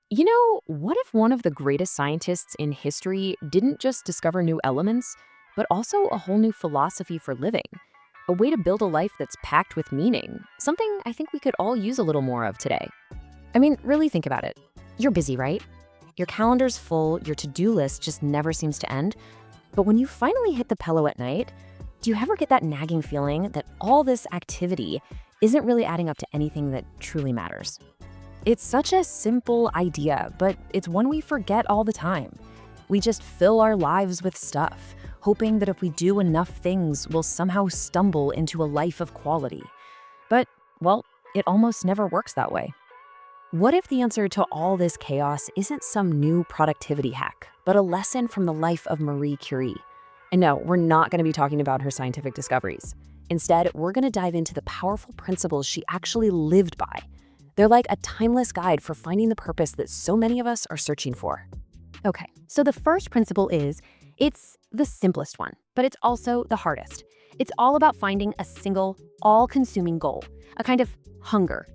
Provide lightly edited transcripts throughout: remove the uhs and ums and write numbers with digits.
What if one of the greatest scientists in history didn't just discover new elements, but also a whole new philosophy for living? A way to build a life that's packed with meaning, something I think we could all use a little more of today. I mean, really think about it. You're busy, right? Your calendar's full, your to-do list just never seems to end. But when you finally hit the pillow at night, do you ever get that nagging feeling that all this activity isn't really adding up to anything that truly matters? It's such a simple idea, but it's one we forget all the time. We just fill our lives with stuff, hoping that if we do enough things, we'll somehow stumble into a life of quality. But, well, it almost never works that way. What if the answer to all this chaos isn't some new productivity hack, but a lesson from the life of Marie Curie? And no, we're not going to be talking about her scientific discoveries. Instead, we're going to dive into the powerful principles she actually lived by. They're like a timeless guide for finding the purpose that so many of us are searching for. Okay, so the first principle is it's the simplest one, but it's also the hardest. It's all about finding a single, all-consuming goal, a kind of hunger.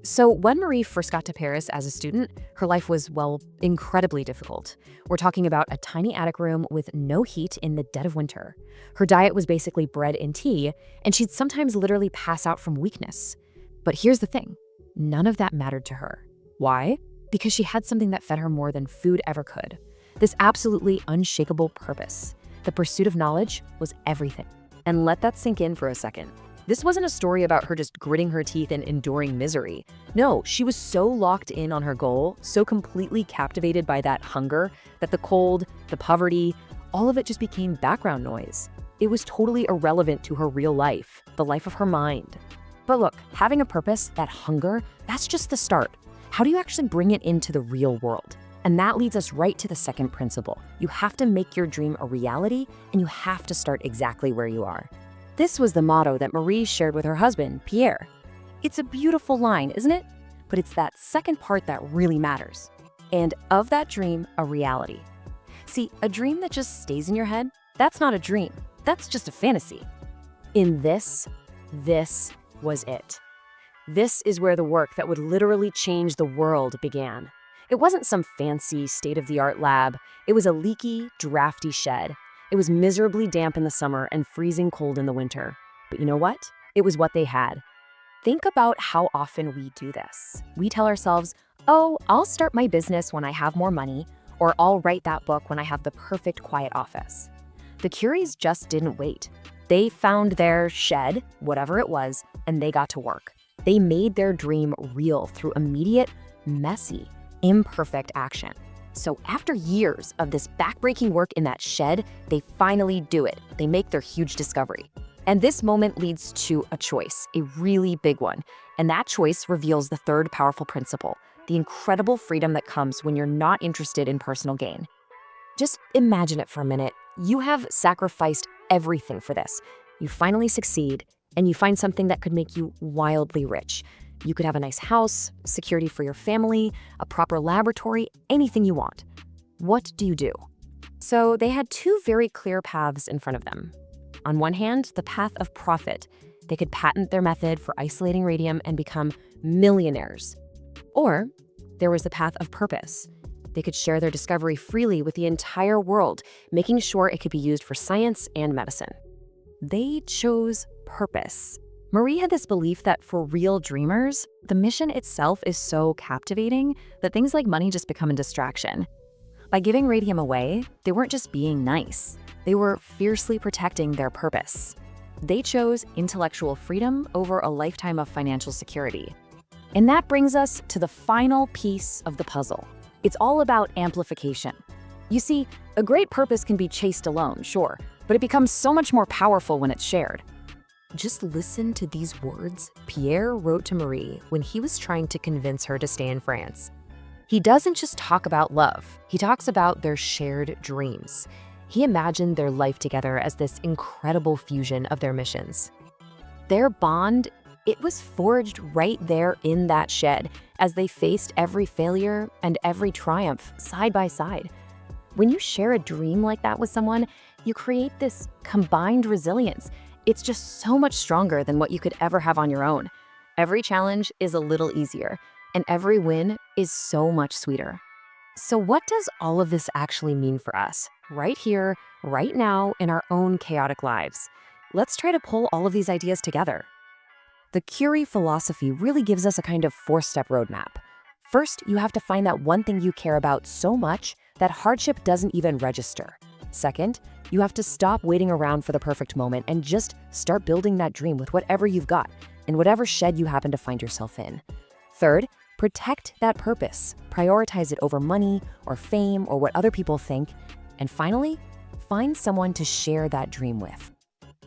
So when Marie first got to Paris as a student, her life was, well, incredibly difficult. We're talking about a tiny attic room with no heat in the dead of winter. Her diet was basically bread and tea, and she'd sometimes literally pass out from weakness. But here's the thing. None of that mattered to her. Why? Because she had something that fed her more than food ever could. This absolutely unshakable purpose. The pursuit of knowledge was everything. And let that sink in for a second. This wasn't a story about her just gritting her teeth and enduring misery. No, she was so locked in on her goal, so completely captivated by that hunger, that the cold, the poverty, all of it just became background noise. It was totally irrelevant to her real life, the life of her mind. But look, having a purpose, that hunger, that's just the start. How do you actually bring it into the real world? And that leads us right to the second principle. You have to make your dream a reality, and you have to start exactly where you are. This was the motto that Marie shared with her husband, Pierre. It's a beautiful line, isn't it? But it's that second part that really matters. And of that dream, a reality. See, a dream that just stays in your head, that's not a dream. That's just a fantasy. In this was it. This is where the work that would literally change the world began. It wasn't some fancy, state-of-the-art lab. It was a leaky, drafty shed. It was miserably damp in the summer and freezing cold in the winter. But you know what? It was what they had. Think about how often we do this. We tell ourselves, oh, I'll start my business when I have more money, or I'll write that book when I have the perfect quiet office. The Curies just didn't wait. They found their shed, whatever it was, and they got to work. They made their dream real through immediate, messy, imperfect action. So after years of this backbreaking work in that shed, they finally do it. They make their huge discovery. And this moment leads to a choice, a really big one. And that choice reveals the third powerful principle, the incredible freedom that comes when you're not interested in personal gain. Just imagine it for a minute. You have sacrificed everything for this. You finally succeed, and you find something that could make you wildly rich. You could have a nice house, security for your family, a proper laboratory, anything you want. What do you do? So they had two very clear paths in front of them. On one hand, the path of profit. They could patent their method for isolating radium and become millionaires. Or there was the path of purpose. They could share their discovery freely with the entire world, making sure it could be used for science and medicine. They chose purpose. Marie had this belief that for real dreamers, the mission itself is so captivating that things like money just become a distraction. By giving radium away, they weren't just being nice. They were fiercely protecting their purpose. They chose intellectual freedom over a lifetime of financial security. And that brings us to the final piece of the puzzle. It's all about amplification. You see, a great purpose can be chased alone, sure, but it becomes so much more powerful when it's shared. Just listen to these words Pierre wrote to Marie when he was trying to convince her to stay in France. He doesn't just talk about love, he talks about their shared dreams. He imagined their life together as this incredible fusion of their missions. Their bond, it was forged right there in that shed as they faced every failure and every triumph side by side. When you share a dream like that with someone, you create this combined resilience. It's just so much stronger than what you could ever have on your own. Every challenge is a little easier, and every win is so much sweeter. So, what does all of this actually mean for us, right here, right now, in our own chaotic lives? Let's try to pull all of these ideas together. The Curie philosophy really gives us a kind of four-step roadmap. First, you have to find that one thing you care about so much that hardship doesn't even register. Second, you have to stop waiting around for the perfect moment and just start building that dream with whatever you've got, in whatever shed you happen to find yourself in. Third, protect that purpose. Prioritize it over money or fame or what other people think. And finally, find someone to share that dream with.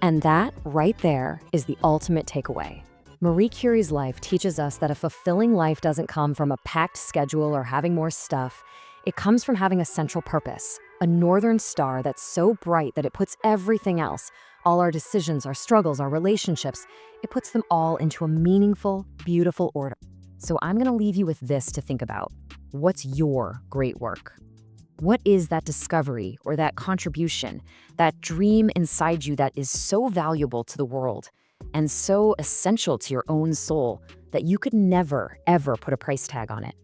And that, right there, is the ultimate takeaway. Marie Curie's life teaches us that a fulfilling life doesn't come from a packed schedule or having more stuff. It comes from having a central purpose, a northern star that's so bright that it puts everything else, all our decisions, our struggles, our relationships, it puts them all into a meaningful, beautiful order. So I'm going to leave you with this to think about. What's your great work? What is that discovery or that contribution, that dream inside you that is so valuable to the world and so essential to your own soul that you could never, ever put a price tag on it?